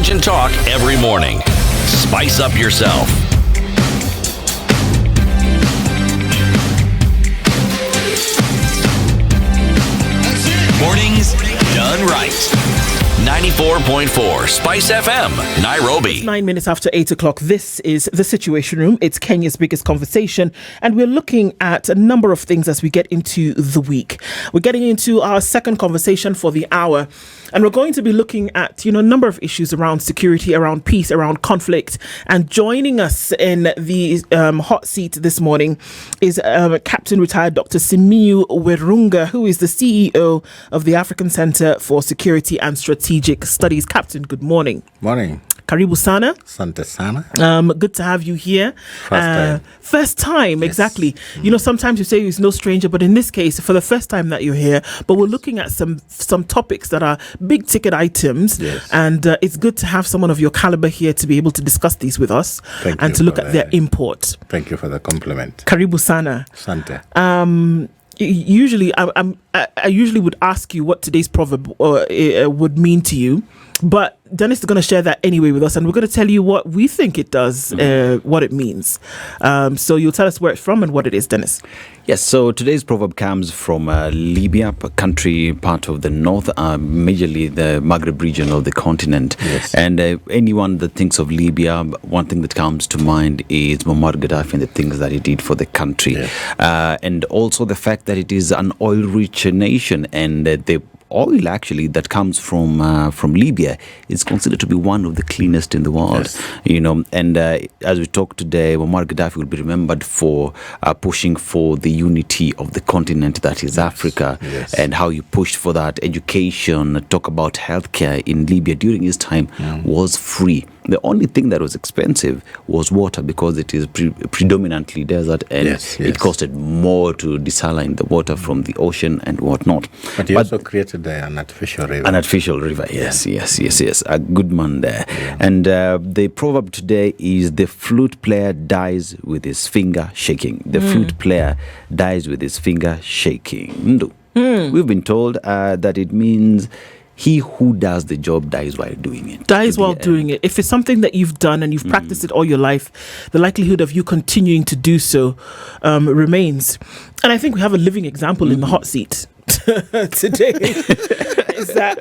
Intelligent talk every morning. Spice up yourself. Mornings done right. 94.4 Spice FM, Nairobi. It's 9 minutes after 8 o'clock. This is The Situation Room. It's Kenya's biggest conversation. And we're looking at a number of things as we get into the week. We're getting into our second conversation for the hour. And we're going to be looking at, a number of issues around security, around peace, around conflict. And joining us in the hot seat this morning is Captain Retired Dr. Simiyu Werunga, who is the CEO of the African Center for Security and Strategic Studies. Captain, good morning. Morning. Karibu sana. Sante sana. Good to have you here. First time. Yes. Exactly. Sometimes you say he's no stranger, but in this case, for the first time that you're here, but we're looking at some topics that are big ticket items. Yes. And it's good to have someone of your caliber here to be able to discuss these with us and to look at their import. Thank you for the compliment. Karibu sana. Sante. Usually, I usually would ask you what today's proverb would mean to you, but Dennis is going to share that anyway with us, and we're going to tell you what we think it does, what it means. So you'll tell us where it's from and what it is, Dennis. Yes, so today's proverb comes from Libya, a country part of the north, majorly the Maghreb region of the continent. Yes. And anyone that thinks of Libya, one thing that comes to mind is Muammar Gaddafi and the things that he did for the country. Yes. And also the fact that it is an oil-rich nation, and the oil actually that comes from Libya is considered to be one of the cleanest in the world. Yes. And as we talk today, Muammar Gaddafi will be remembered for pushing for the unity of the continent that is Africa. Yes. And how he pushed for that. Education, talk about healthcare in Libya during his time was free. The only thing that was expensive was water, because it is predominantly desert, and it costed more to desaline the water from the ocean and whatnot. But he also created an artificial river. An artificial river, yes. A good man there. Yeah. And the proverb today is the flute player dies with his finger shaking. The flute player dies with his finger shaking. We've been told that it means he who does the job dies while doing it. Dies while doing it. If it's something that you've done and you've practiced it all your life, the likelihood of you continuing to do so remains. And I think we have a living example in the hot seat today. Is that,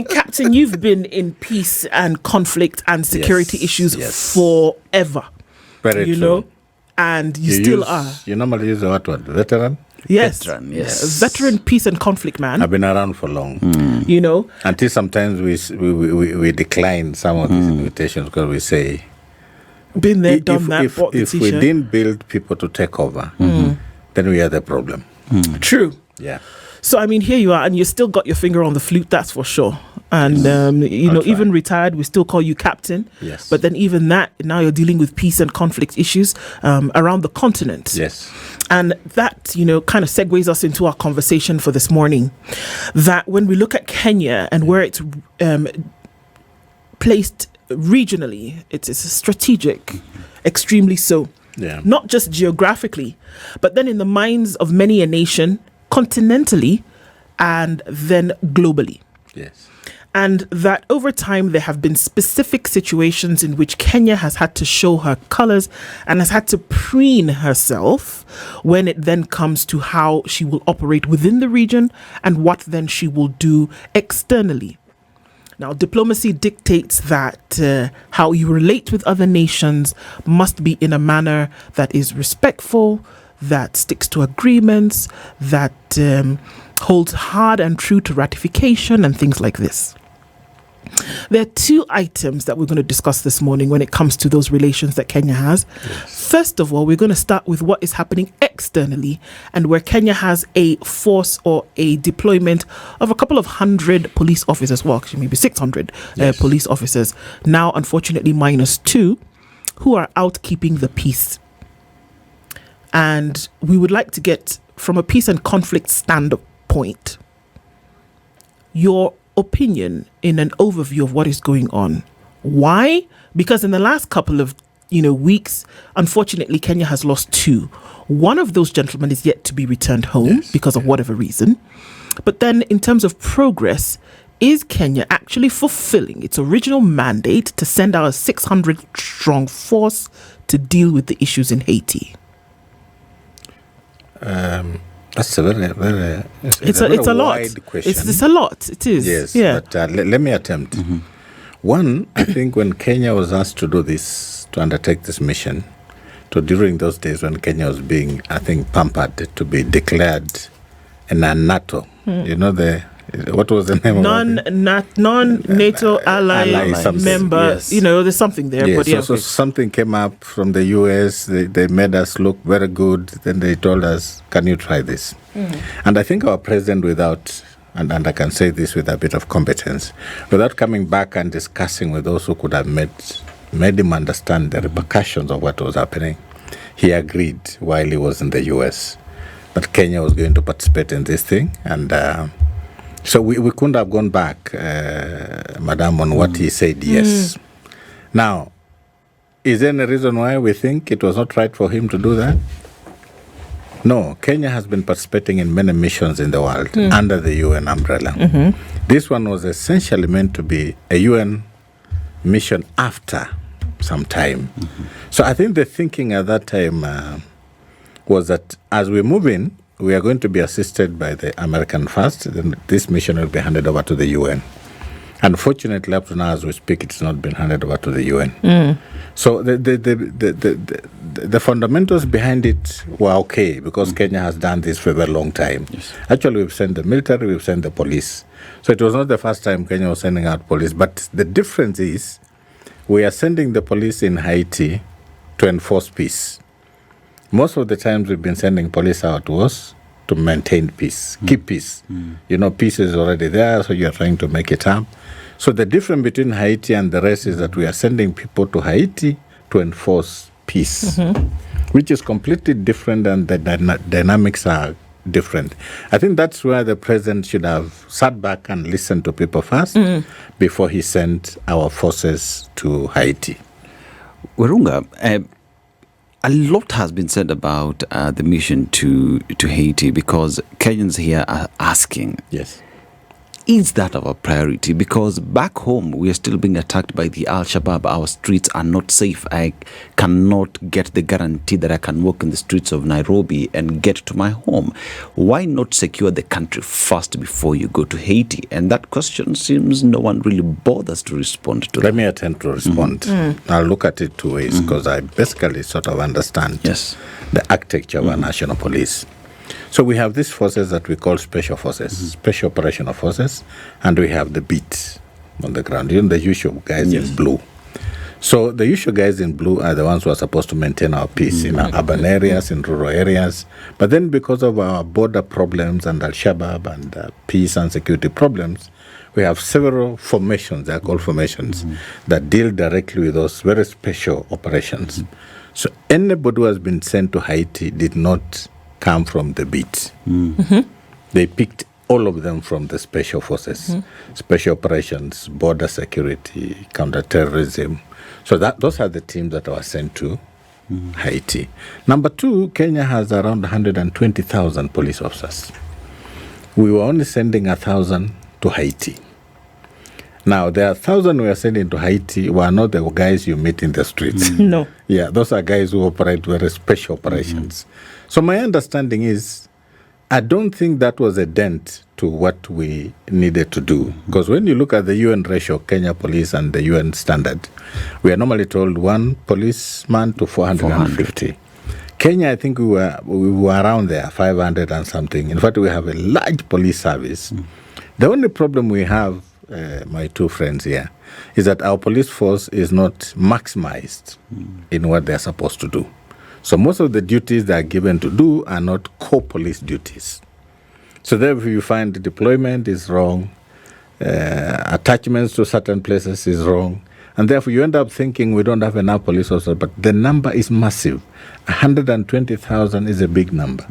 Captain, you've been in peace and conflict and security issues forever. Very true. And you still are. You normally use the word veteran? Yes. Veteran, yes. Veteran peace and conflict man. I've been around for long. Until sometimes we decline some of these invitations because we say, been there, done that. If we didn't build people to take over, then we are the problem. True. Yeah. So, here you are, and you still got your finger on the flute, that's for sure. And, even retired, we still call you captain. Yes. But then even that, now you're dealing with peace and conflict issues around the continent. Yes. And that, kind of segues us into our conversation for this morning. That when we look at Kenya and where it's placed regionally, it is strategic, extremely so. Yeah. Not just geographically, but then in the minds of many a nation, continentally, and then globally. Yes. And that over time, there have been specific situations in which Kenya has had to show her colors and has had to preen herself when it then comes to how she will operate within the region and what then she will do externally. Now, diplomacy dictates that how you relate with other nations must be in a manner that is respectful, that sticks to agreements, that holds hard and true to ratification and things like this. There are two items that we're going to discuss this morning when it comes to those relations that Kenya has. Yes. First of all, we're going to start with what is happening externally and where Kenya has a force or a deployment of a couple of hundred police officers, well, actually maybe 600 police officers, now unfortunately -2, who are out keeping the peace. And we would like to get, from a peace and conflict standpoint, your opinion in an overview of what is going on. Why? Because in the last couple of weeks, unfortunately, Kenya has lost 2. One of those gentlemen is yet to be returned home because of whatever reason. But then in terms of progress, is Kenya actually fulfilling its original mandate to send out a 600-strong force to deal with the issues in Haiti? That's a very it's a lot. wide question. It's a lot. It is. Yes, Yeah. but let me attempt. One, I think when Kenya was asked to do this, to undertake this mission, during those days when Kenya was being, I think, pampered to be declared a NATO. You know what was the name of it? Non-NATO ally member. Yes. You know, there's something there. Yes, But yeah, so something came up from the US. They made us look very good. Then they told us, can you try this? And I think our president, and I can say this with a bit of competence, without coming back and discussing with those who could have made him understand the repercussions of what was happening, he agreed while he was in the US that Kenya was going to participate in this thing. And so we couldn't have gone back, Madam, on what he said, yes. Now, is there any reason why we think it was not right for him to do that? No, Kenya has been participating in many missions in the world under the UN umbrella. This one was essentially meant to be a UN mission after some time. So I think the thinking at that time was that as we move in, we are going to be assisted by the American first, then this mission will be handed over to the UN. Unfortunately, up to now, as we speak, it's not been handed over to the UN. So the fundamentals behind it were okay because Kenya has done this for a very long time. Yes. Actually, we've sent the military, we've sent the police. So it was not the first time Kenya was sending out police. But the difference is we are sending the police in Haiti to enforce peace. Most of the times we've been sending police out was to maintain peace, keep peace. You know, peace is already there, so you're trying to make it up. So the difference between Haiti and the rest is that we are sending people to Haiti to enforce peace, which is completely different, and the dynamics are different. I think that's where the president should have sat back and listened to people first before he sent our forces to Haiti. Werunga, a lot has been said about the mission to Haiti because Kenyans here are asking, Yes. is that our priority? Because back home, we are still being attacked by the Al-Shabaab. Our streets are not safe. I cannot get the guarantee that I can walk in the streets of Nairobi and get to my home. Why not secure the country first before you go to Haiti? And that question seems no one really bothers to respond to. Let me attempt to respond. I'll look at it two ways because I basically sort of understand the architecture of our national police. So we have these forces that we call special forces, special operational forces, and we have the beat on the ground, the usual guys in blue. So the usual guys in blue are the ones who are supposed to maintain our peace in our urban areas, in rural areas. But then because of our border problems and Al-Shabaab and peace and security problems, we have several formations, they are called formations, that deal directly with those very special operations. So anybody who has been sent to Haiti did not come from the beat. They picked all of them from the special forces, special operations, border security, counterterrorism. So those are the teams that were sent to Haiti. Number two, Kenya has around 120,000 police officers. We were only sending 1,000 to Haiti. Now, the 1,000 we are sending to Haiti were not the guys you meet in the streets. No. Yeah, those are guys who operate very special operations. So my understanding is, I don't think that was a dent to what we needed to do. Because when you look at the UN ratio, Kenya police and the UN standard, we are normally told one policeman to 450. Kenya, I think we were around there, 500 and something. In fact, we have a large police service. The only problem we have, my two friends here, is that our police force is not maximized in what they're supposed to do. So most of the duties they are given to do are not core police duties. So therefore you find the deployment is wrong, attachments to certain places is wrong, and therefore you end up thinking we don't have enough police officers, but the number is massive. 120,000 is a big number.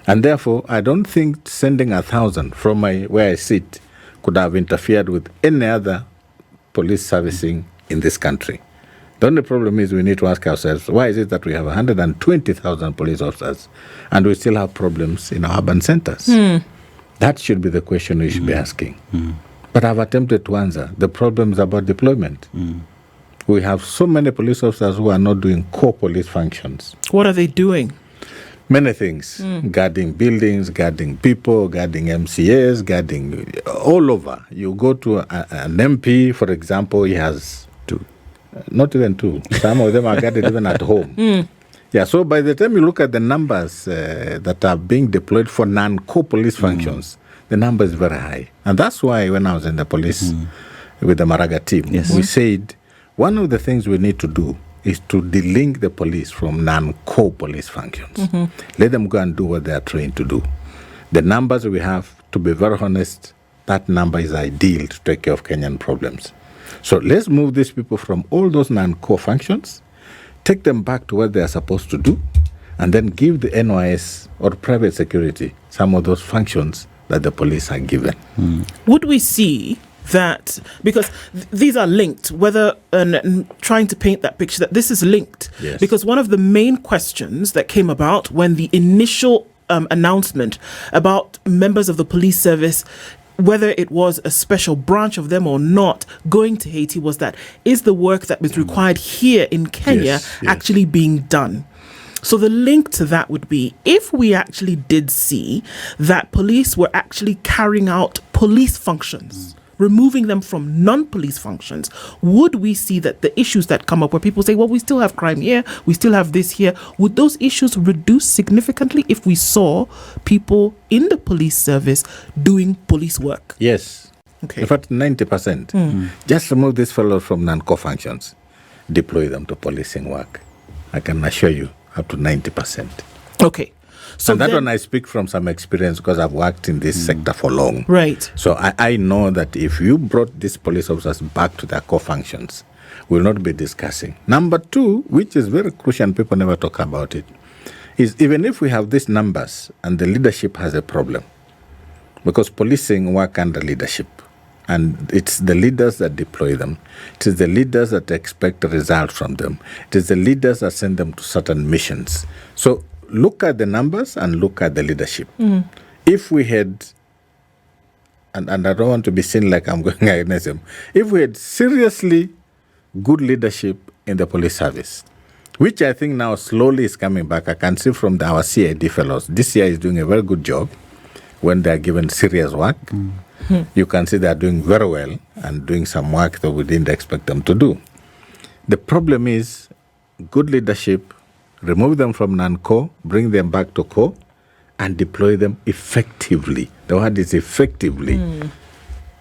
And therefore I don't think sending 1,000 from where I sit could have interfered with any other police servicing in this country. The only problem is we need to ask ourselves, why is it that we have 120,000 police officers and we still have problems in our urban centers? That should be the question we should be asking. But I've attempted to answer. The problem is about deployment. We have so many police officers who are not doing core police functions. What are they doing? Many things. Guarding buildings, guarding people, guarding MCAs, guarding all over. You go to an MP, for example, he has two. Not even two. Some of them are guarded even at home. Yeah, so by the time you look at the numbers that are being deployed for non-core police functions, the number is very high. And that's why when I was in the police with the Maraga team, we said one of the things we need to do is to delink the police from non-core police functions. Let them go and do what they are trained to do. The numbers we have, to be very honest, that number is ideal to take care of Kenyan problems. So let's move these people from all those non-core functions, take them back to what they are supposed to do, and then give the NYS or private security some of those functions that the police are given. Would we see that, because these are linked, whether and trying to paint that picture that this is linked, because one of the main questions that came about when the initial announcement about members of the police service, whether it was a special branch of them or not, going to Haiti, was that is the work that was required here in Kenya actually being done? So the link to that would be, if we actually did see that police were actually carrying out police functions, removing them from non-police functions, would we see that the issues that come up where people say, well, we still have crime here, we still have this here, would those issues reduce significantly if we saw people in the police service doing police work? Yes. Okay. In fact, 90%. Just remove these fellows from non-core functions, deploy them to policing work. I can assure you, up to 90%. Okay. So and that one I speak from some experience because I've worked in this sector for long. Right. So I know that if you brought these police officers back to their core functions, we'll not be discussing. Number two, which is very crucial and people never talk about it, is even if we have these numbers and the leadership has a problem, because policing work under leadership, and it's the leaders that deploy them. It is the leaders that expect a result from them. It is the leaders that send them to certain missions. So look at the numbers and look at the leadership. If we had, and I don't want to be seen like I'm going against them, if we had seriously good leadership in the police service, which I think now slowly is coming back. I can see from our CID fellows, this year is doing a very good job when they are given serious work. You can see they are doing very well and doing some work that we didn't expect them to do. The problem is good leadership, remove them from non-core, bring them back to core, and deploy them effectively. The word is effectively.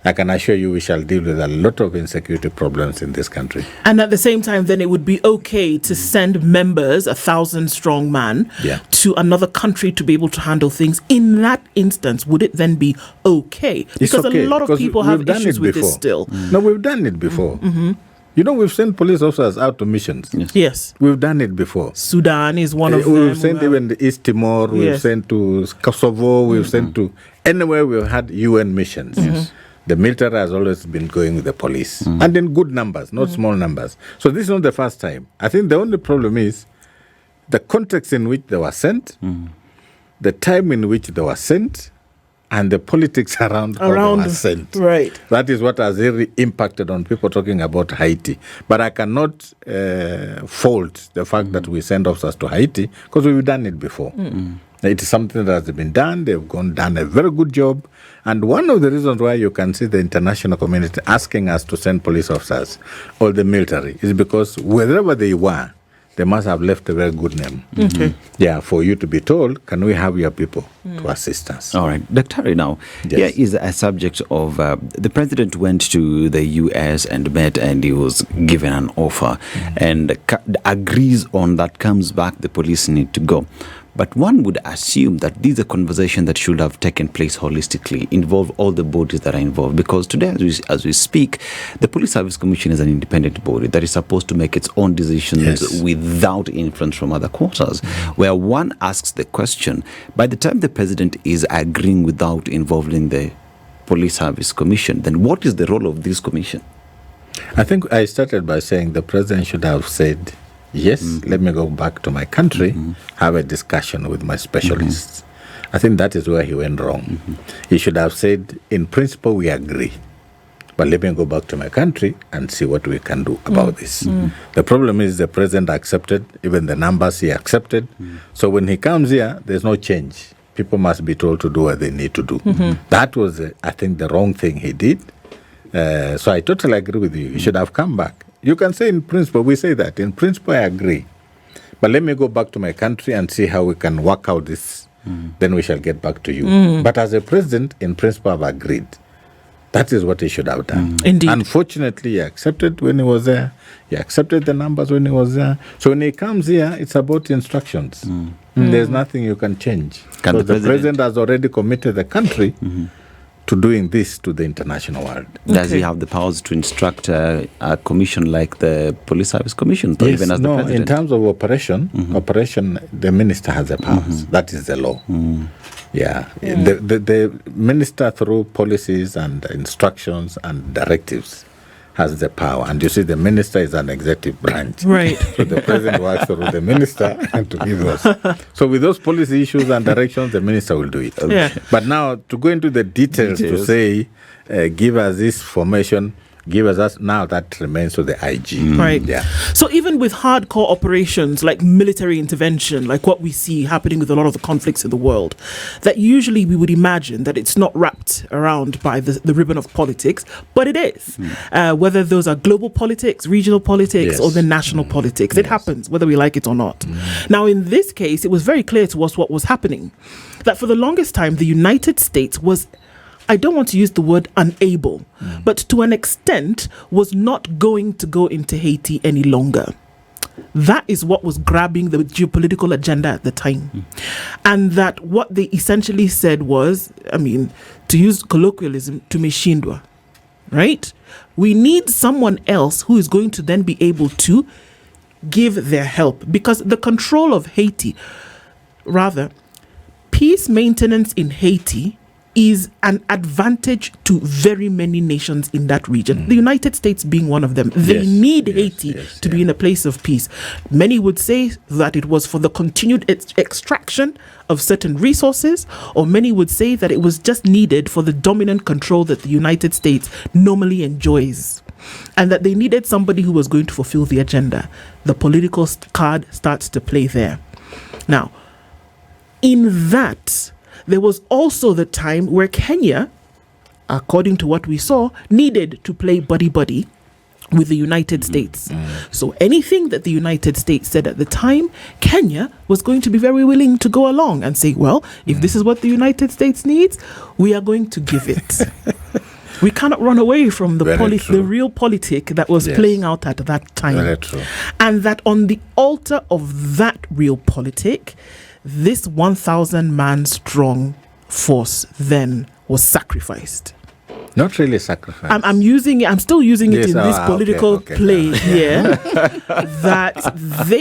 I can assure you we shall deal with a lot of insecurity problems in this country. And at the same time, then it would be okay to send members, 1,000-strong man, to another country to be able to handle things. In that instance, would it then be okay? Because a lot of people have issues with this still. No, we've done it before. You know, we've sent police officers out to missions. Yes. We've done it before. Sudan is one of them. We've sent even the East Timor, we've sent to Kosovo, we've sent to anywhere we've had UN missions. The military has always been going with the police. And in good numbers, not small numbers. So this is not the first time. I think the only problem is the context in which they were sent, the time in which they were sent, and the politics around how they were sent. Right. That is what has really impacted on people talking about Haiti. But I cannot fault the fact that we send officers to Haiti because we've done it before. It is something that has been done. They've done a very good job. And one of the reasons why you can see the international community asking us to send police officers or the military is because wherever they were, they must have left a very good name. Yeah, for you to be told, can we have your people to assist us? All right. Dr. Now, here is a subject of the president went to the US and met, and he was given an offer and agrees on that, comes back, the police need to go. But one would assume that these are conversations that should have taken place holistically, involve all the bodies that are involved. Because today, as we speak, the Police Service Commission is an independent body that is supposed to make its own decisions without influence from other quarters. Where one asks the question, by the time the president is agreeing without involving the Police Service Commission, then what is the role of this commission? I think I started by saying the president should have said, yes, let me go back to my country, have a discussion with my specialists. I think that is where he went wrong. He should have said, in principle, we agree. But let me go back to my country and see what we can do about this. The problem is the president accepted, even the numbers he accepted. So when he comes here, there's no change. People must be told to do what they need to do. That was, I think, the wrong thing he did. So I totally agree with you. You should have come back. You can say in principle, we say that. In principle, I agree. But let me go back to my country and see how we can work out this. Then we shall get back to you. But as a president, in principle, I've agreed. That is what he should have done. Indeed. Unfortunately, he accepted when he was there. He accepted the numbers when he was there. So when he comes here, it's about instructions. There's nothing you can change. Because the president has already committed the country to doing this to the international world. Does he have the powers to instruct a commission like the Police Service Commission? Yes, even as the president? In terms of operation, the minister has the powers. That is the law. Yeah, the minister through policies and instructions and directives has the power. And you see, the minister is an executive branch. Right. So the president works through the minister to give us. So with those policy issues and directions, the minister will do it. Yeah. But now to go into the details. To say, give us this formation, give us that, now that remains to the IG. Right. Yeah. So even with hardcore operations like military intervention, like what we see happening with a lot of the conflicts in the world, that usually we would imagine that it's not wrapped around by the ribbon of politics, but it is. Whether those are global politics, regional politics, or the national politics. It happens, whether we like it or not. Now, in this case, it was very clear to us what was happening. That for the longest time, the United States was, I don't want to use the word unable, but to an extent was not going to go into Haiti any longer. That is what was grabbing the geopolitical agenda at the time. And that what they essentially said was, I mean, to use colloquialism, tumeshindwa, right? We need someone else who is going to then be able to give their help, because the control of Haiti, rather, peace maintenance in Haiti is an advantage to very many nations in that region. The United States being one of them. They need Haiti to be in a place of peace. Many would say that it was for the continued extraction of certain resources, or many would say that it was just needed for the dominant control that the United States normally enjoys, and that they needed somebody who was going to fulfill the agenda. The political card starts to play there. Now, in that, there was also the time where Kenya, according to what we saw, needed to play buddy-buddy with the United States. So anything that the United States said at the time, Kenya was going to be very willing to go along and say, well, if this is what the United States needs, we are going to give it. We cannot run away from the real politic that was playing out at that time. Very true. And that on the altar of that real politic, this 1,000-man strong force then was sacrificed. Not really sacrificed. I'm still using it in this political play here. That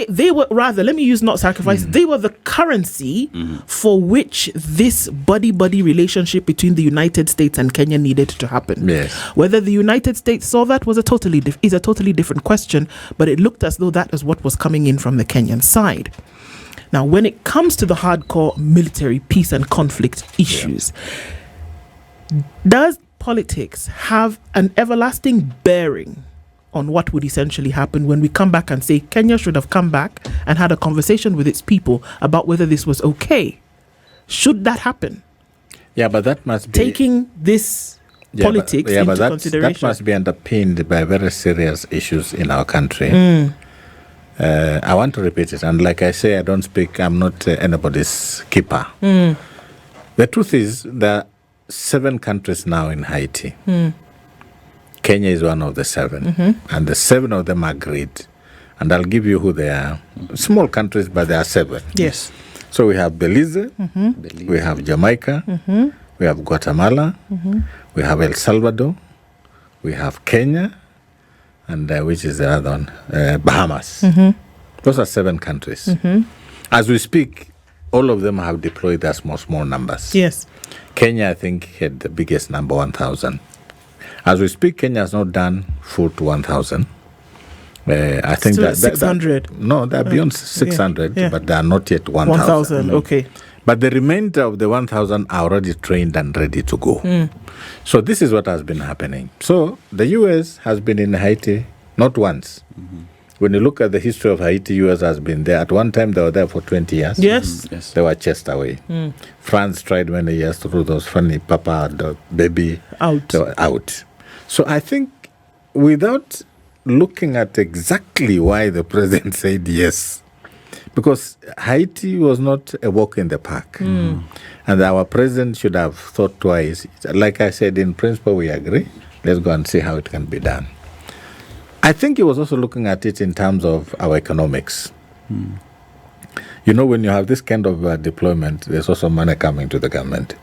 they were, rather, let me use not sacrifice, they were the currency for which this buddy-buddy relationship between the United States and Kenya needed to happen. Yes. Whether the United States saw that is a totally different question, but it looked as though that is what was coming in from the Kenyan side. Now, when it comes to the hardcore military peace and conflict issues, does politics have an everlasting bearing on what would essentially happen when we come back and say Kenya should have come back and had a conversation with its people about whether this was okay? Should that happen? Yeah, but that must be... Taking this politics into consideration. That must be underpinned by very serious issues in our country. I want to repeat it, and like I say, I'm not anybody's keeper. The truth is, there are 7 countries now in Haiti. Kenya is one of the 7, and the 7 of them agreed. And I'll give you who they are. Small countries, but there are 7. Yes. So we have Belize, we have Jamaica, we have Guatemala, we have El Salvador, we have Kenya, and which is the other one? Bahamas. Those are 7 countries. As we speak, all of them have deployed their small numbers. Yes. Kenya, I think, had the biggest number, 1,000. As we speak, Kenya has not done full to 1,000. I think still 600. No, they're beyond 600, but they are not yet 1,000. 1,000, okay. But the remainder of the 1,000 are already trained and ready to go. So this is what has been happening. So the U.S. has been in Haiti not once. When you look at the history of Haiti, U.S. has been there. At one time, they were there for 20 years. Yes. They were chased away. France tried many years to do those funny papa, the baby. They were out. So I think without looking at exactly why the president said yes, because Haiti was not a walk in the park. And our president should have thought twice. Like I said, in principle, we agree. Let's go and see how it can be done. I think he was also looking at it in terms of our economics. You know, when you have this kind of deployment, there's also money coming to the government.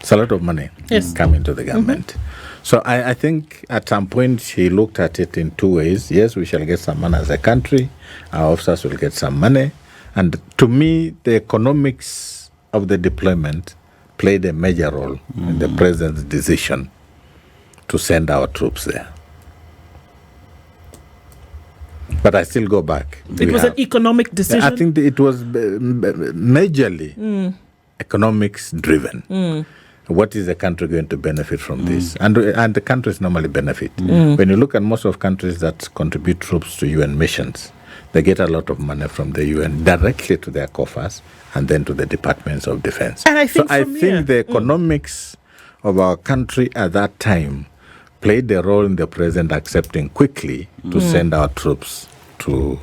It's a lot of money coming to the government. So I think at some point he looked at it in two ways. Yes, we shall get some money as a country. Our officers will get some money. And to me, the economics of the deployment played a major role in the president's decision to send our troops there. But I still go back. It was an economic decision? I think it was majorly economics driven. What is the country going to benefit from this? And the countries normally benefit. When you look at most of countries that contribute troops to UN missions, they get a lot of money from the UN directly to their coffers and then to the departments of defense. And I think the economics of our country at that time played a role in the president accepting quickly to send our troops to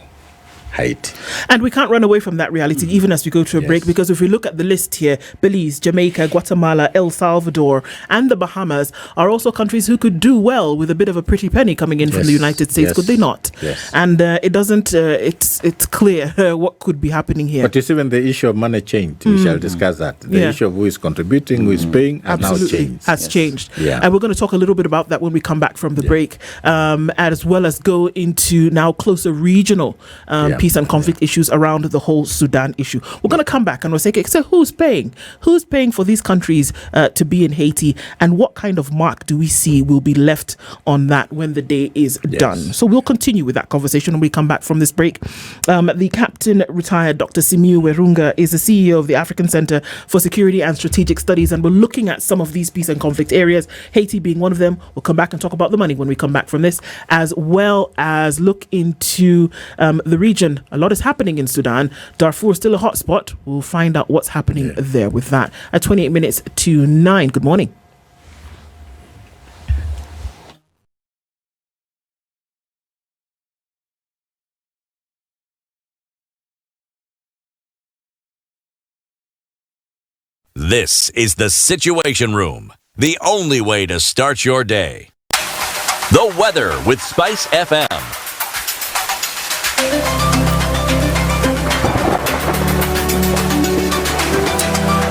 Haiti. And we can't run away from that reality even as we go to a break, because if we look at the list here, Belize, Jamaica, Guatemala, El Salvador and the Bahamas are also countries who could do well with a bit of a pretty penny coming in from the United States, could they not? And it doesn't, it's clear what could be happening here. But you see, when the issue of money changed, we shall discuss that. The issue of who is contributing, who is paying, has changed. And we're going to talk a little bit about that when we come back from the break, as well as go into now closer regional peace and conflict issues around the whole Sudan issue. We're going to come back and we'll say, okay, so who's paying? Who's paying for these countries to be in Haiti? And what kind of mark do we see will be left on that when the day is done? So we'll continue with that conversation when we come back from this break. The Captain retired Dr. Simiyu Werunga is the CEO of the African Center for Security and Strategic Studies, and we're looking at some of these peace and conflict areas, Haiti being one of them. We'll come back and talk about the money when we come back from this, as well as look into the region. A lot is happening in Sudan. Darfur is still a hot spot. We'll find out what's happening there with that at 28 minutes to 9. Good morning. This is the Situation Room, the only way to start your day. The weather with SpiceFM.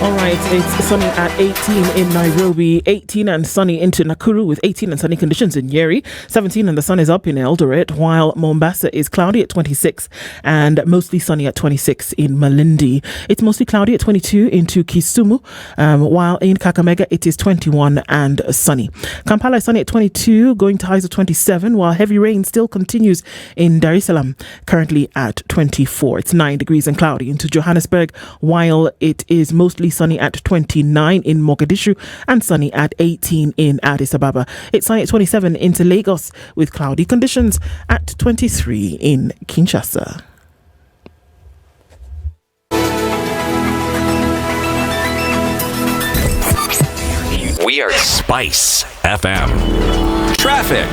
All right, it's sunny at 18 in Nairobi, 18 and sunny into Nakuru with 18 and sunny conditions in Nyeri, 17 and the sun is up in Eldoret, while Mombasa is cloudy at 26 and mostly sunny at 26 in Malindi. It's mostly cloudy at 22 into Kisumu, while in Kakamega it is 21 and sunny. Kampala is sunny at 22, going to highs of 27, while heavy rain still continues in Dar es Salaam, currently at 24. It's 9 degrees and cloudy into Johannesburg, while it is mostly sunny at 29 in Mogadishu and sunny at 18 in Addis Ababa. It's sunny at 27 into Lagos with cloudy conditions at 23 in Kinshasa. We are Spice FM. Traffic.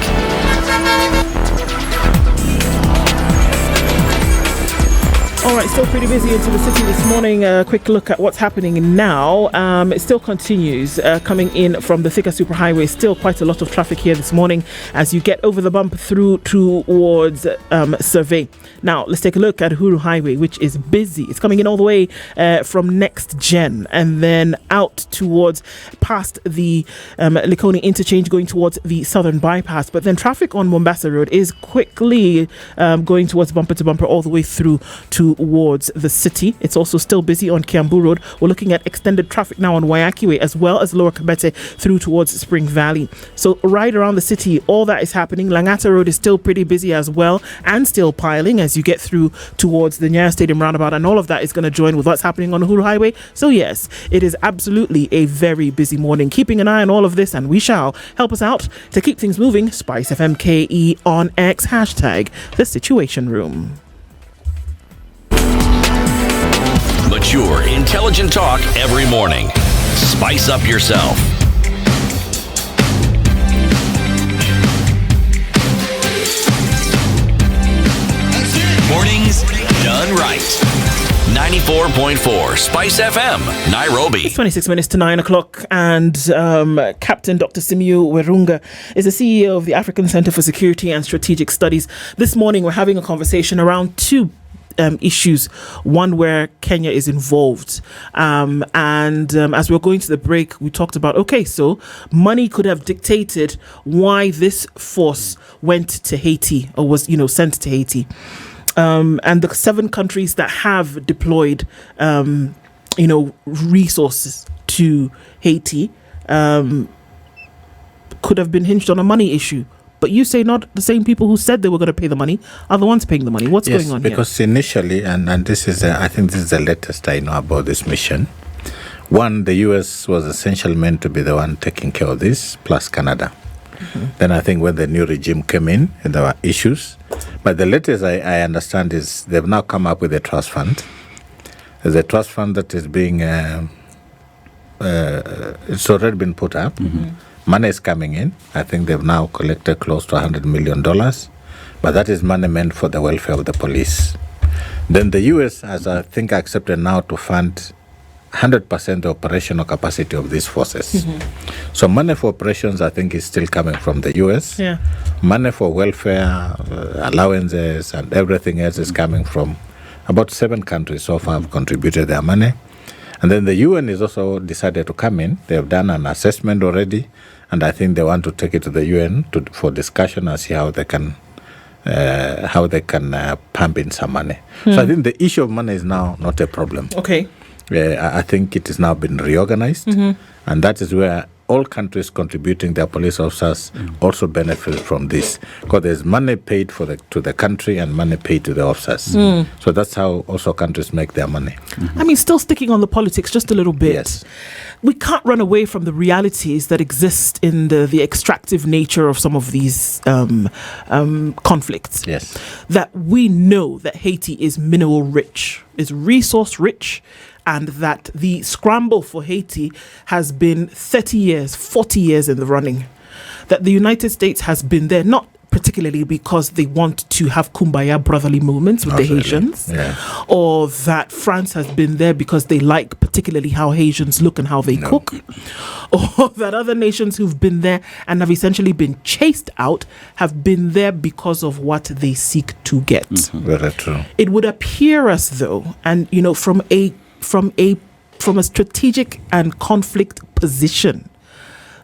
All right, still pretty busy into the city this morning. A quick look at what's happening now. It still continues coming in from the Thika Superhighway. Still quite a lot of traffic here this morning as you get over the bump through towards Survey. Now, let's take a look at Uhuru Highway, which is busy. It's coming in all the way from Next Gen and then out towards past the Likoni interchange going towards the Southern Bypass. But then traffic on Mombasa Road is quickly going towards bumper to bumper all the way through to towards the city. It's also still busy on Kiambu Road. We're looking at extended traffic now on Wayaki Way, as well as Lower Kabete through towards Spring Valley. So right around the city, all that is happening. Langata Road is still pretty busy as well, and still piling as you get through towards the Nyaya Stadium roundabout, and all of that is going to join with what's happening on Uhuru Highway. So yes, it is absolutely a very busy morning. Keeping an eye on all of this, and we shall help us out to keep things moving. SpiceFM KE on X, hashtag the Situation Room. Mature, intelligent talk every morning. Spice up yourself. Mornings done right. 94.4 Spice FM, Nairobi. It's 26 minutes to 9 o'clock, and Captain Dr. Simiyu Werunga is the CEO of the African Center for Security and Strategic Studies. This morning, we're having a conversation around two issues, one where Kenya is involved. As we were going to the break, we talked about, okay, so money could have dictated why this force went to Haiti, or was, sent to Haiti. And the 7 countries that have deployed, resources to Haiti could have been hinged on a money issue. But you say not the same people who said they were going to pay the money are the ones paying the money. What's going on here? Because initially, and this is, I think this is the latest I know about this mission. One, the US was essentially meant to be the one taking care of this, plus Canada. Mm-hmm. Then I think when the new regime came in, there were issues. But the latest I understand is they've now come up with a trust fund. There's a trust fund that is being, it's already been put up. Mm-hmm. Money is coming in. I think they've now collected close to $100 million. But that is money meant for the welfare of the police. Then the US has, I think, accepted now to fund 100% the operational capacity of these forces. Mm-hmm. So money for operations, I think, is still coming from the US. Yeah. Money for welfare, allowances, and everything else is coming from about 7 countries so far have contributed their money. And then the UN is also decided to come in. They have done an assessment already, and I think they want to take it to the UN for discussion and see how they can pump in some money. So I think the issue of money is now not a problem. Okay. I think it has now been reorganized, and that is where all countries contributing their police officers also benefit from this, because there's money paid to the country and money paid to the officers. So that's how also countries make their money. I mean, still sticking on the politics just a little bit. Yes. We can't run away from the realities that exist in the extractive nature of some of these conflicts. Yes. That we know that Haiti is mineral rich, is resource rich, and that the scramble for Haiti has been 30 years, 40 years in the running. That the United States has been there, not particularly because they want to have kumbaya brotherly moments with the Haitians, or that France has been there because they like particularly how Haitians look and how they cook, or that other nations who've been there and have essentially been chased out have been there because of what they seek to get. Very true. It would appear as though, and from a strategic and conflict position,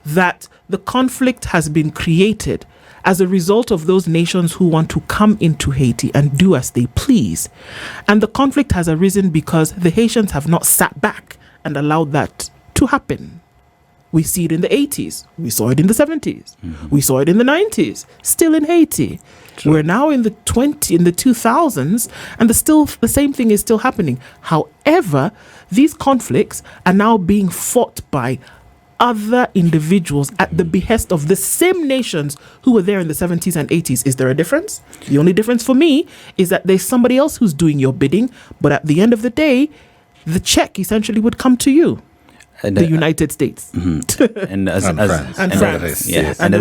that the conflict has been created as a result of those nations who want to come into Haiti and do as they please. And the conflict has arisen because the Haitians have not sat back and allowed that to happen. We see it in the 80s. We saw it in the 70s. We saw it in the 90s. Still in Haiti. True. We're now in the 2000s, and the same thing is still happening. However, these conflicts are now being fought by other individuals at the behest of the same nations who were there in the 70s and 80s. Is there a difference? The only difference for me is that there's somebody else who's doing your bidding, but at the end of the day, the check essentially would come to you. The United States. And France. Yes. And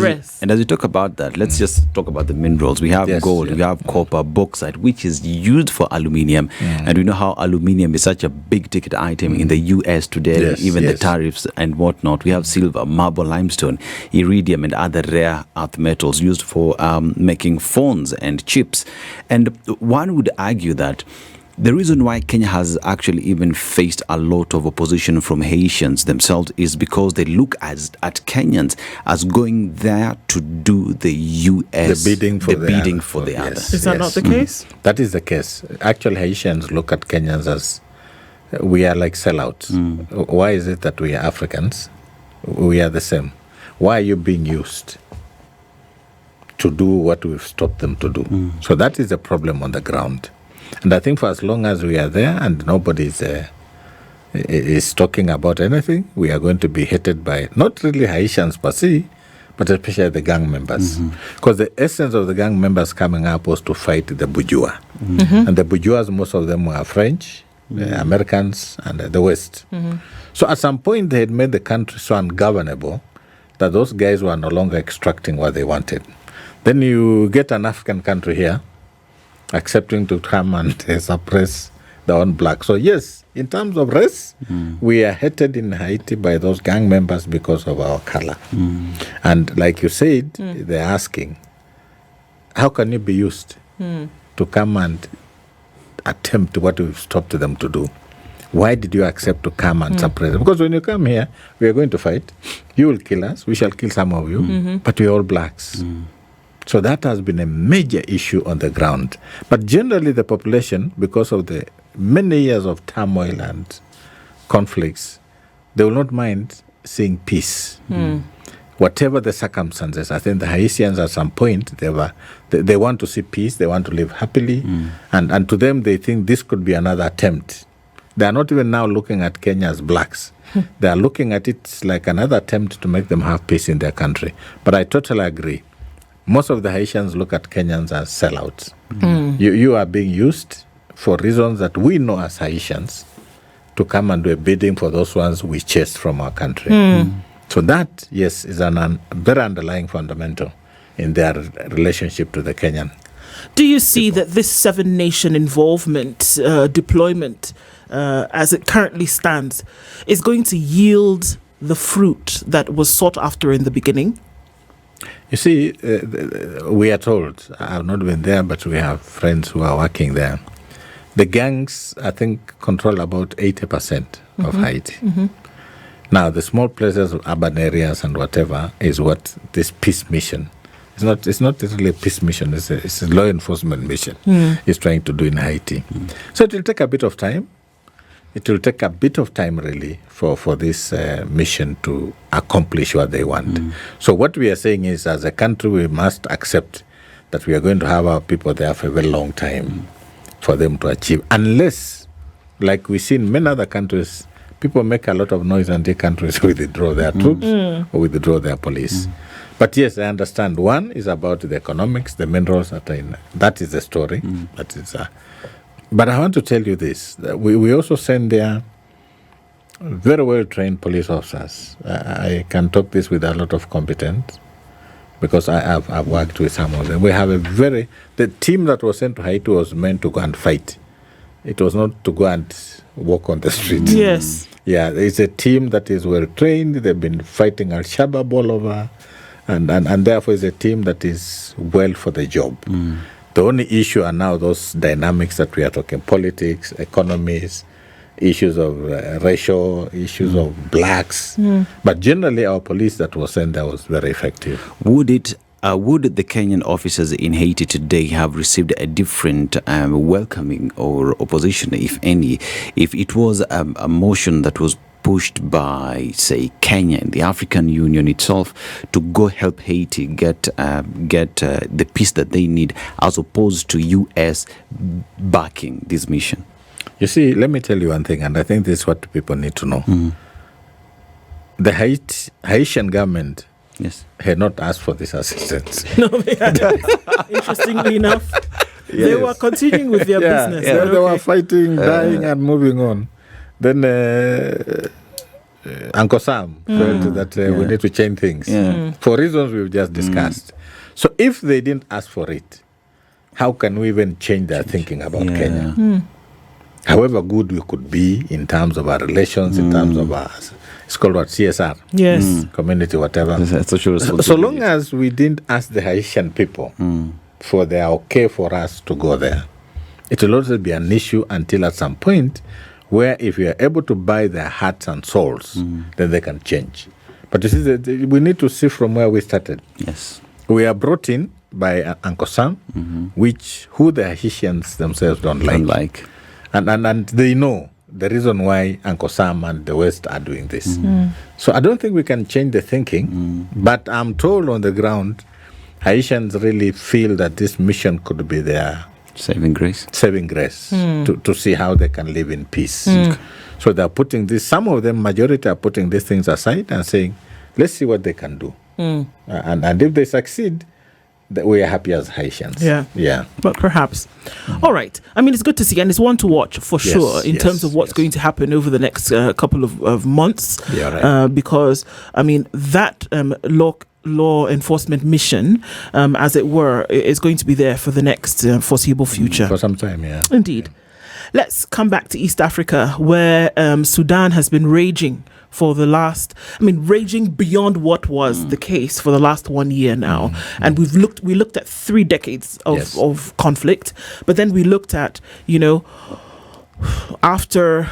as we talk about that, let's just talk about the minerals. We have gold, we have copper, bauxite, which is used for aluminium. And we know how aluminium is such a big ticket item in the US today, even the tariffs and whatnot. We have silver, marble, limestone, iridium, and other rare earth metals used for making phones and chips. And one would argue that The reason why Kenya has actually even faced a lot of opposition from Haitians themselves is because they look at Kenyans as going there to do the U.S. The bidding for the other. Yes, Is that not the case? That is the case. Actually, Haitians look at Kenyans as we are like sellouts. Why is it that we are Africans? We are the same. Why are you being used to do what we've stopped them to do? So that is the problem on the ground. And I think for as long as we are there and nobody is talking about anything, we are going to be hated by not really Haitians per se, but especially the gang members. Because the essence of the gang members coming up was to fight the bourgeois. And the bourgeois, most of them were French, Americans, and the West. So at some point, they had made the country so ungovernable that those guys were no longer extracting what they wanted. Then you get an African country here accepting to come and suppress their own black. So yes, in terms of race, we are hated in Haiti by those gang members because of our color. And like you said, they're asking, how can you be used to come and attempt what we've stopped them to do? Why did you accept to come and suppress them? Because when you come here, we are going to fight. You will kill us. We shall kill some of you. But we are all blacks. So that has been a major issue on the ground. But generally the population, because of the many years of turmoil and conflicts, they will not mind seeing peace. Whatever the circumstances, I think the Haitians at some point, they want to see peace, they want to live happily. And to them, they think this could be another attempt. They are not even now looking at Kenya as blacks. They are looking at it like another attempt to make them have peace in their country. But I totally agree. Most of the Haitians look at Kenyans as sellouts. You are being used for reasons that we know as Haitians to come and do a bidding for those ones we chased from our country. So that, yes, is a very underlying fundamental in their relationship to the Kenyan. Do you see that this 7-nation involvement, deployment, as it currently stands, is going to yield the fruit that was sought after in the beginning? You see, we are told, I've not been there, but we have friends who are working there. The gangs, I think, control about 80% of Haiti. Now, the small places, urban areas and whatever is what this peace mission, it's not really a peace mission, it's a law enforcement mission is trying to do in Haiti. So it will take a bit of time. It will take a bit of time, really, for this mission to accomplish what they want. So what we are saying is, as a country, we must accept that we are going to have our people there for a very long time for them to achieve. Unless, like we see in many other countries, people make a lot of noise and the countries withdraw their troops or withdraw their police. But yes, I understand. One is about the economics, the minerals that are in. That is the story. That is. But I want to tell you this. That we also send there very well-trained police officers. I can talk this with a lot of competence because I've worked with some of them. We have the team that was sent to Haiti was meant to go and fight. It was not to go and walk on the street. Yes. Yeah, it's a team that is well-trained. They've been fighting Al-Shabaab all over. And therefore it's a team that is well for the job. The only issue are now those dynamics that we are talking, politics, economies, issues of racial, issues of blacks. But generally our police that was sent there was very effective. Would the Kenyan officers in Haiti today have received a different welcoming or opposition, if any, if it was a motion that was pushed by, say, Kenya and the African Union itself to go help Haiti get the peace that they need, as opposed to U.S. backing this mission? You see, let me tell you one thing, and I think this is what people need to know. The Haitian government had not asked for this assistance. No, they hadn't. Interestingly enough, they were continuing with their business. Yeah, they were fighting, dying, and moving on. Then Uncle Sam felt that we need to change things for reasons we've just discussed. So if they didn't ask for it, how can we even change their thinking about Kenya? However good we could be in terms of our relations, in terms of our, it's called what, CSR? Yes. Community, whatever. Social So long as we didn't ask the Haitian people for their okay for us to go there, It will always be an issue until at some point where if you are able to buy their hearts and souls, then they can change. But you see, we need to see from where we started. Yes. We are brought in by Uncle Sam, who the Haitians themselves don't like. And they know the reason why Uncle Sam and the West are doing this. So I don't think we can change the thinking, but I'm told on the ground, Haitians really feel that this mission could be their saving grace to see how they can live in peace. So they're putting this, some of them, majority are putting these things aside and saying, let's see what they can do. And if they succeed, we are happy as Haitians. Yeah. But perhaps. All right. I mean, it's good to see, and it's one to watch for sure in terms of what's going to happen over the next couple of months. Yeah, right. Because, I mean, that law enforcement mission, as it were, is going to be there for the next foreseeable future. For some time, yeah. Indeed. Let's come back to East Africa, where Sudan has been raging for the last, raging beyond what was the case for the last 1 year now. And we looked at 3 decades of conflict, but then we looked at, after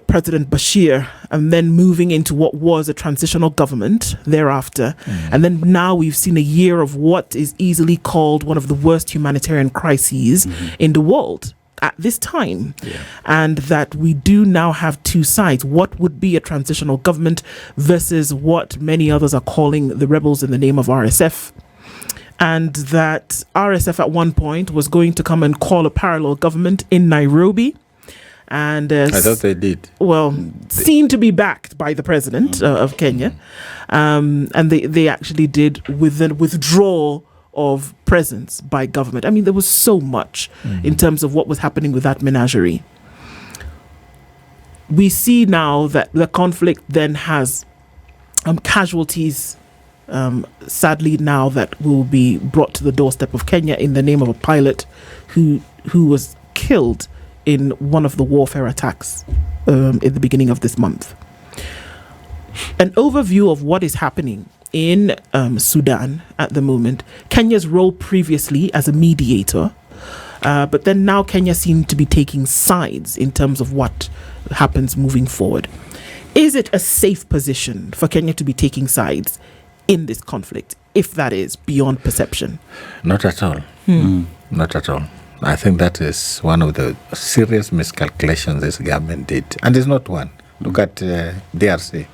President Bashir, and then moving into what was a transitional government thereafter. And then now we've seen a year of what is easily called one of the worst humanitarian crises in the world at this time. And that we do now have two sides. What would be a transitional government versus what many others are calling the rebels in the name of RSF. And that RSF at one point was going to come and call a parallel government in Nairobi. And I thought they did. Well, seen to be backed by the president of Kenya. And they actually did with the withdrawal of presence by government. I mean, there was so much in terms of what was happening with that menagerie. We see now that the conflict then has casualties, sadly now, that will be brought to the doorstep of Kenya in the name of a pilot who was killed in one of the warfare attacks in the beginning of this month. An overview of what is happening in Sudan at the moment. Kenya's role previously as a mediator, but then now Kenya seemed to be taking sides in terms of what happens moving forward. Is it a safe position for Kenya to be taking sides in this conflict, if that is beyond perception? Not at all. Not at all. I think that is one of the serious miscalculations this government did. And it's not one. Look at DRC.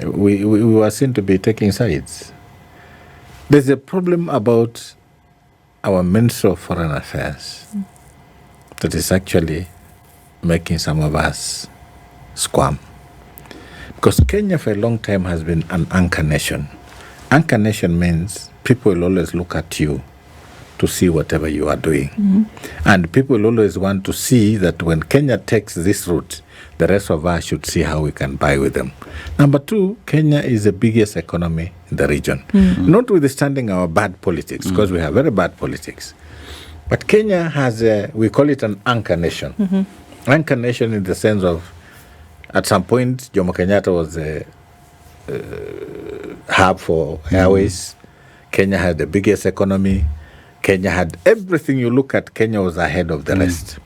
We were seen to be taking sides. There's a problem about our Ministry of Foreign Affairs that is actually making some of us squirm. Because Kenya for a long time has been an anchor nation. Anchor nation means people will always look at you to see whatever you are doing. And people will always want to see that when Kenya takes this route, the rest of us should see how we can buy with them. Number 2, Kenya is the biggest economy in the region. Notwithstanding our bad politics, because we have very bad politics. But Kenya has we call it an anchor nation. Anchor nation in the sense of, at some point, Jomo Kenyatta was the hub for airways. Kenya had the biggest economy. Kenya had everything. You look at, Kenya was ahead of the rest.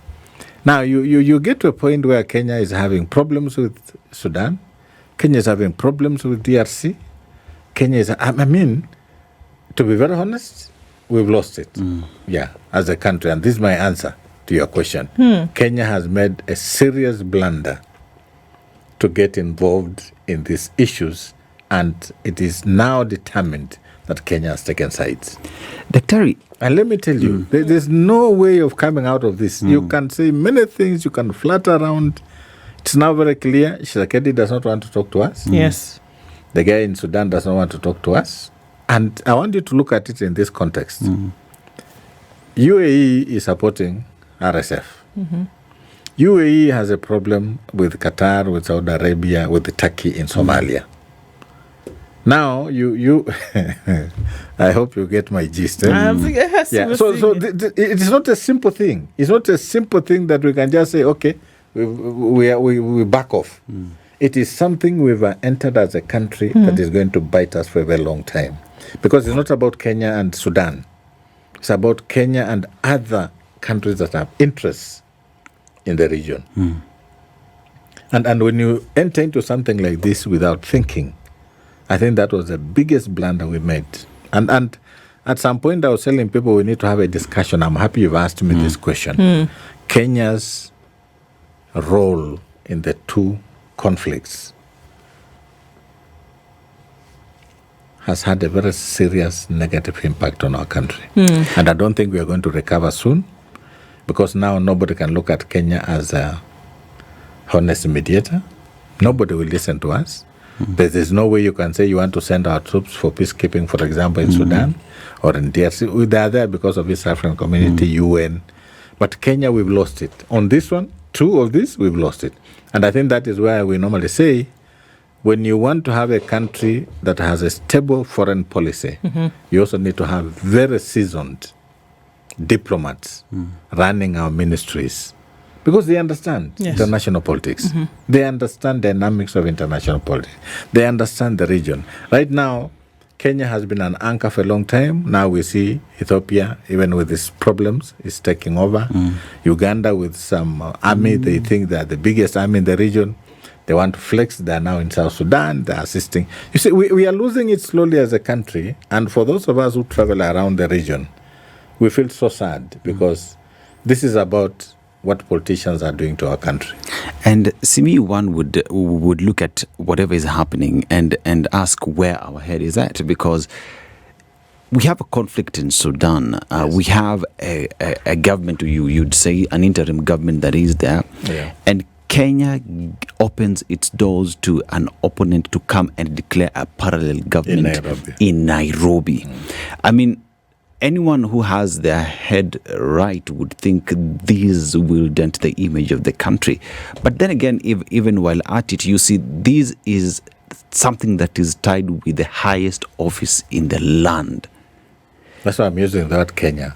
Now, you get to a point where Kenya is having problems with Sudan. Kenya is having problems with DRC. Kenya is, to be very honest, we've lost it. As a country. And this is my answer to your question. Kenya has made a serious blunder to get involved in these issues. And it is now determined that Kenya has taken sides. Dr. And let me tell you, there's no way of coming out of this. You can say many things, you can flutter around. It's now very clear, Tshisekedi does not want to talk to us. Yes. The guy in Sudan does not want to talk to us. And I want you to look at it in this context. UAE is supporting RSF. UAE has a problem with Qatar, with Saudi Arabia, with Turkey in Somalia. Now, you I hope you get my gist. Yes, yeah. So it's not a simple thing. It's not a simple thing that we can just say, okay, we back off. It is something we've entered as a country that is going to bite us for a very long time. Because it's not about Kenya and Sudan. It's about Kenya and other countries that have interests in the region. And when you enter into something like this without thinking, I think that was the biggest blunder we made. And at some point, I was telling people we need to have a discussion. I'm happy you've asked me this question. Kenya's role in the two conflicts has had a very serious negative impact on our country. And I don't think we are going to recover soon, because now nobody can look at Kenya as a honest mediator. Nobody will listen to us. There's no way you can say you want to send our troops for peacekeeping, for example, in Sudan or in DRC. They are there because of East African Community, UN. But Kenya, we've lost it. On this one, two of these, we've lost it. And I think that is why we normally say, when you want to have a country that has a stable foreign policy, you also need to have very seasoned diplomats running our ministries, because they understand international politics. They understand the dynamics of international politics. They understand the region. Right now, Kenya has been an anchor for a long time. Now we see Ethiopia, even with its problems, is taking over. Uganda with some army, they think they're the biggest army in the region. They want to flex. They're now in South Sudan. They're assisting. You see, we are losing it slowly as a country. And for those of us who travel around the region, we feel so sad, because this is about what politicians are doing to our country. And Simiyu, one would look at whatever is happening and ask where our head is at, because we have a conflict in Sudan. We have a government, you'd say an interim government that is there. And Kenya opens its doors to an opponent to come and declare a parallel government in Nairobi. I mean, anyone who has their head right would think these will dent the image of the country. But then again, even while at it, you see this is something that is tied with the highest office in the land. That's why I'm using that Kenya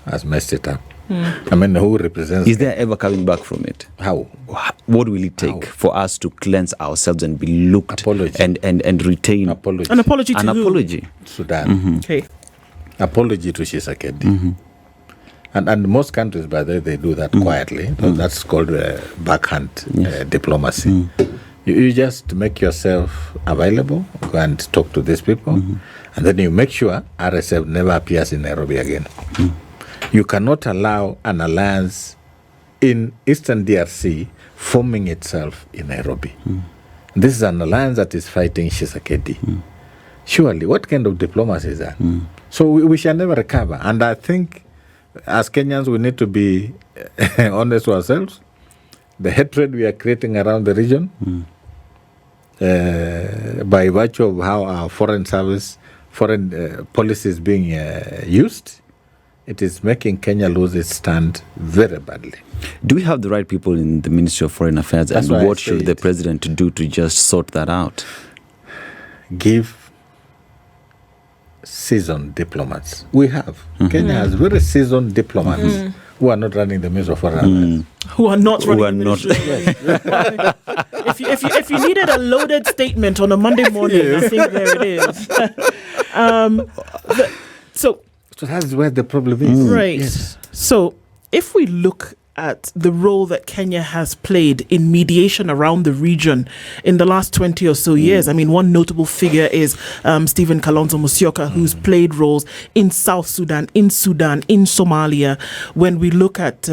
has messed it up. I mean, who represents... Is there ever coming back from it? How? What will it take for us to cleanse ourselves and be looked and retain... Apology. An apology to An who? apology. Sudan. Okay. Apology to Tshisekedi. And most countries, by the way, they do that quietly. That's called backhand diplomacy. You just make yourself available, go and talk to these people, and then you make sure RSF never appears in Nairobi again. You cannot allow an alliance in Eastern DRC forming itself in Nairobi. This is an alliance that is fighting Tshisekedi. Surely, what kind of diplomacy is that? So we shall never recover. And I think, as Kenyans, we need to be honest to ourselves. The hatred we are creating around the region, by virtue of how our foreign policy is being used, it is making Kenya lose its stand very badly. Do we have the right people in the Ministry of Foreign Affairs? That's and what should the president do to just sort that out? Give seasoned diplomats. We have. Kenya has very seasoned diplomats who are not running the Ministry of Foreign Affairs. Who are not running the Ministry. If you needed a loaded statement on a Monday morning, I think there it is. So that's where the problem is. Right. Yes. So if we look at the role that Kenya has played in mediation around the region in the last 20 or so years. I mean, one notable figure is Stephen Kalonzo Musyoka, who's played roles in South Sudan, in Somalia. When we look at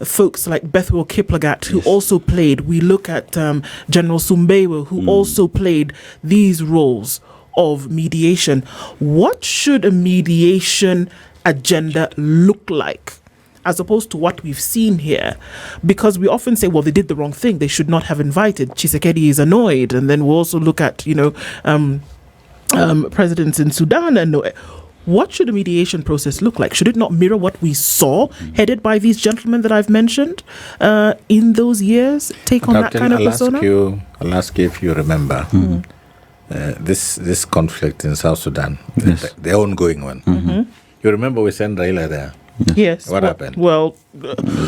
folks like Bethuel Kiplagat, who also played, we look at General Sumbewe, who also played these roles of mediation. What should a mediation agenda look like, as opposed to what we've seen here? Because we often say, well, they did the wrong thing. They should not have invited. Tshisekedi is annoyed. And then we'll also look at, presidents in Sudan. And what should a mediation process look like? Should it not mirror what we saw headed by these gentlemen that I've mentioned in those years? Take on that kind of persona? I'll ask you if you remember this conflict in South Sudan, the ongoing one. You remember we sent Raila there? Yes. What happened? Well,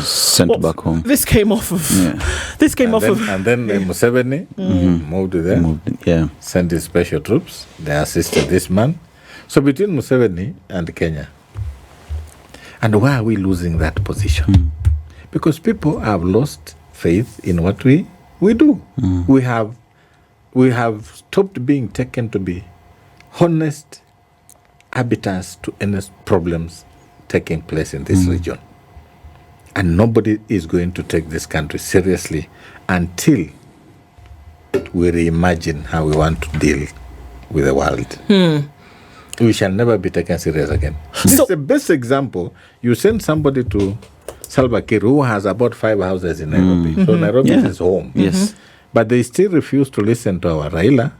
sent back home. This came off of. And then Museveni moved to there. Sent his special troops. They assisted this man. So between Museveni and Kenya, And why are we losing that position? Because people have lost faith in what we do. We have stopped being taken to be honest arbiters to any problems taking place in this region. And nobody is going to take this country seriously until we reimagine how we want to deal with the world. We shall never be taken serious again. This is the best example. You send somebody to Salva Kiir, who has about 5 houses in Nairobi. So Nairobi is his home. Yes. But they still refuse to listen to our Raila.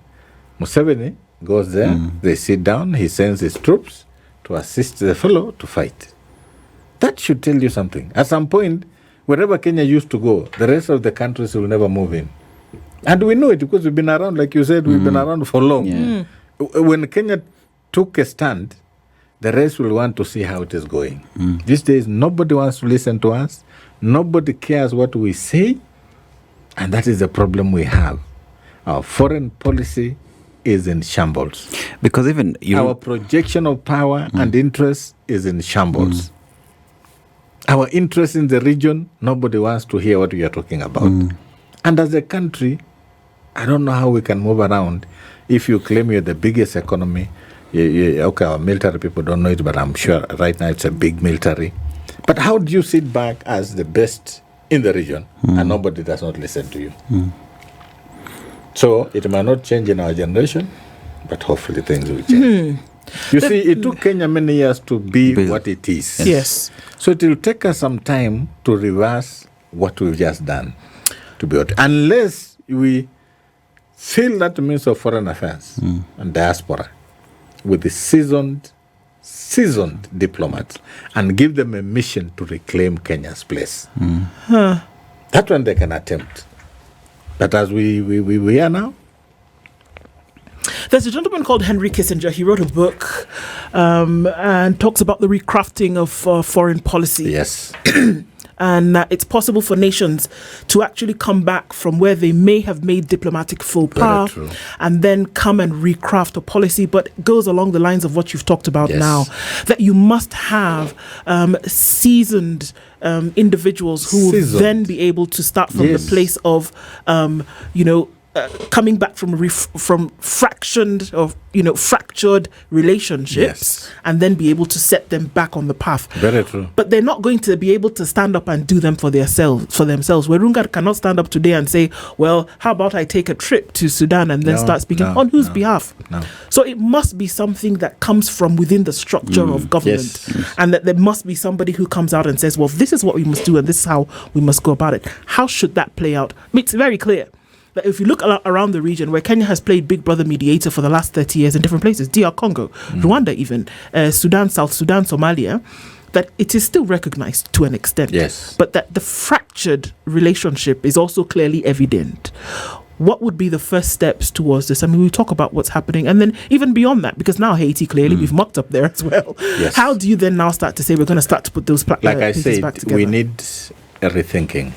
Museveni goes there, they sit down, he sends his troops to assist the fellow to fight. That should tell you something. At some point, wherever Kenya used to go, the rest of the countries will never move in. And we know it because we've been around, like you said, we've been around for long. Yeah. When Kenya took a stand, the rest will want to see how it is going. These days, nobody wants to listen to us. Nobody cares what we say. And that is the problem we have. Our foreign policy is in shambles. Because even Our projection of power and interest is in shambles. Our interest in the region, nobody wants to hear what we are talking about. And as a country, I don't know how we can move around. If you claim you're the biggest economy, okay, our military people don't know it, but I'm sure right now it's a big military. But how do you sit back as the best in the region and nobody does not listen to you? So it might not change in our generation, but hopefully things will change. You see, it took Kenya many years to be what it is. Yes. So it will take us some time to reverse what we've just done. To be honest, unless we fill that Minister of Foreign Affairs and Diaspora with the seasoned diplomats and give them a mission to reclaim Kenya's place. That one they can attempt. But as we are now, There's a gentleman called Henry Kissinger. He wrote a book and talks about the recrafting of foreign policy. yes, And it's possible for nations to actually come back from where they may have made diplomatic faux pas true. and then come and recraft a policy. But it goes along the lines of what you've talked about Yes. now, that you must have seasoned individuals who will Seasoned. then be able to start from Yes. the place of, coming back from fractioned or fractured relationships, Yes. and then be able to set them back on the path. very true. But they're not going to be able to stand up and do them for themselves. Werunga cannot stand up today and say, well, how about I take a trip to Sudan and then No, start speaking no, on whose no, behalf? no. So it must be something that comes from within the structure of government. Yes. And that there must be somebody who comes out and says, well, this is what we must do and this is how we must go about it. How should that play out? I mean, it's very clear. That if you look around the region where Kenya has played big brother mediator for the last 30 years in different places, DR Congo, Rwanda even, Sudan, South Sudan, Somalia, that it is still recognized to an extent. Yes. But that the fractured relationship is also clearly evident. What would be the first steps towards this? I mean, we talk about what's happening, and then even beyond that, because now Haiti, clearly, we've mucked up there as well. Yes. How do you then now start to say we're going to start to put those Like I pieces said, back together? we need a rethinking.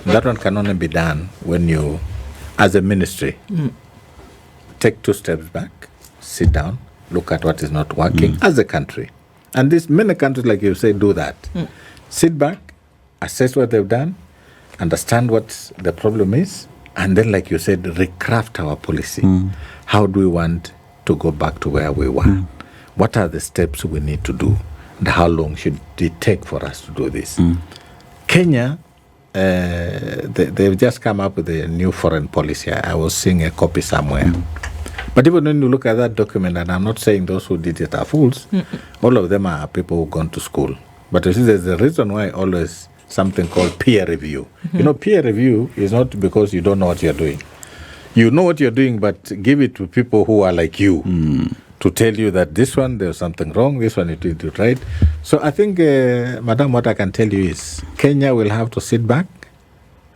That one can only be done when you, as a ministry, take 2 steps back, sit down, look at what is not working as a country. And these many countries, like you say, do that. Sit back, assess what they've done, understand what the problem is, and then, like you said, recraft our policy. How do we want to go back to where we were? What are the steps we need to do? And how long should it take for us to do this? Kenya, they've just come up with a new foreign policy. I was seeing a copy somewhere. But even when you look at that document, and I'm not saying those who did it are fools, all of them are people who've gone to school. But you see, there's a reason why always something called peer review. You know, peer review is not because you don't know what you're doing. You know what you're doing, but give it to people who are like you to tell you that this one, there's something wrong, this one, you did it right. So I think, Madam, what I can tell you is Kenya will have to sit back,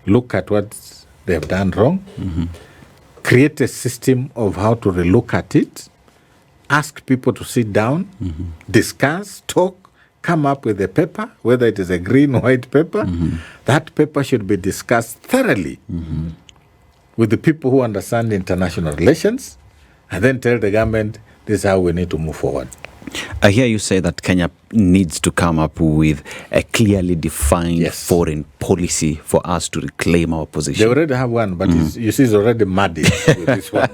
look at what they've done wrong, create a system of how to relook at it, ask people to sit down, discuss, talk, come up with a paper, whether it is a green or white paper. That paper should be discussed thoroughly with the people who understand international relations, and then tell the government this is how we need to move forward. I hear you say that Kenya needs to come up with a clearly defined foreign policy for us to reclaim our position. They already have one, but you see, it's already muddy with this one.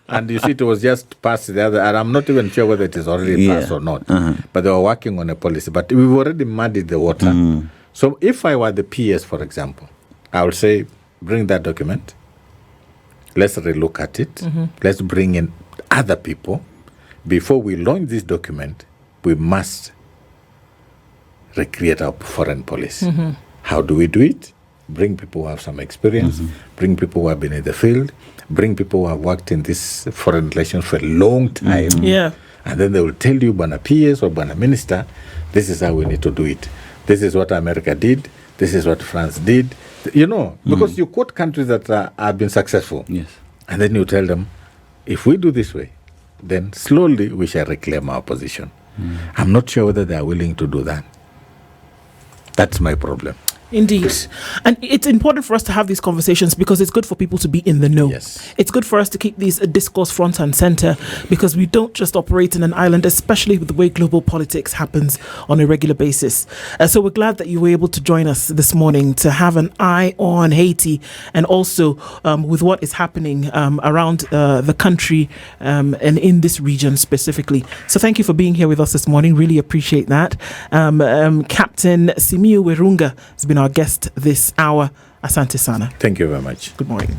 And you see, it was just passed the other, and I'm not even sure whether it is already passed or not. But they were working on a policy. But we've already muddied the water. So if I were the PS, for example, I would say, bring that document. Let's relook at it. Let's bring in other people. Before we launch this document, we must recreate our foreign policy. How do we do it? Bring people who have some experience, bring people who have been in the field, bring people who have worked in this foreign relations for a long time. And then they will tell you, Bana PS or Bana Minister, this is how we need to do it. This is what America did. This is what France did. You know, because you quote countries that have been successful. And then you tell them, if we do this way, then slowly we shall reclaim our position. I'm not sure whether they are willing to do that. That's my problem. Indeed. And it's important for us to have these conversations because it's good for people to be in the know. It's good for us to keep these discourse front and center because we don't just operate in an island, especially with the way global politics happens on a regular basis. So we're glad that you were able to join us this morning to have an eye on Haiti and also with what is happening around the country and in this region specifically. So thank you for being here with us this morning. Really appreciate that. Captain Simiyu Werunga has been our guest this hour. Asante sana. Thank you very much. Good morning.